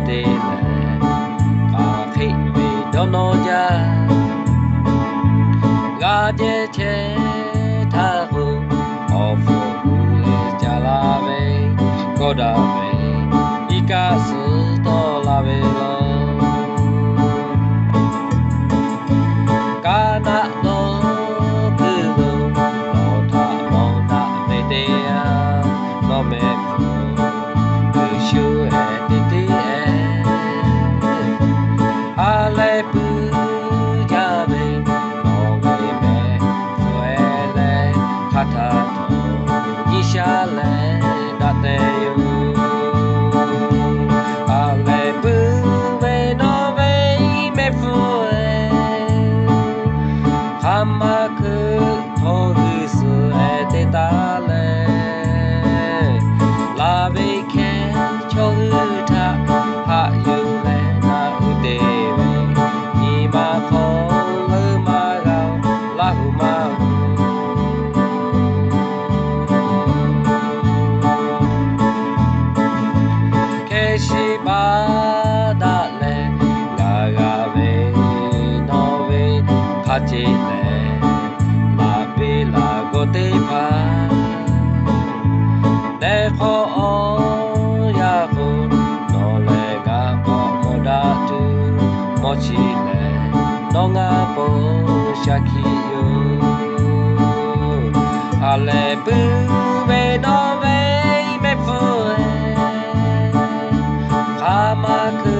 tê lệ cả khi vì đó nó ra gà chê chê tha hồ ở phố lệ cha la về có đà về y ca sư to la về lo ca na lo cứ lo lo tha lo na về tê lo mẹ phụ cứ siêu tê tê ale bu ya về lo về mẹ quê lệ htaʞ nhị xa lệ đã tê yêu ale bu về nó về mẹ phụ hama cứ thôi sự tê ta lệ la về khe cho tha hạ yêu lệ na u tê về nhị ma khó lơ ma gạo la hu ma khe shi ba da lệ ga ga về nó về khá chế lệ la về la go tê pha để khó ya ho nó lệ ga có mô đa tu mô chi lệ nó ngã bố xa khi yêu ale bu về nó về mẹ phụ khá mà cứ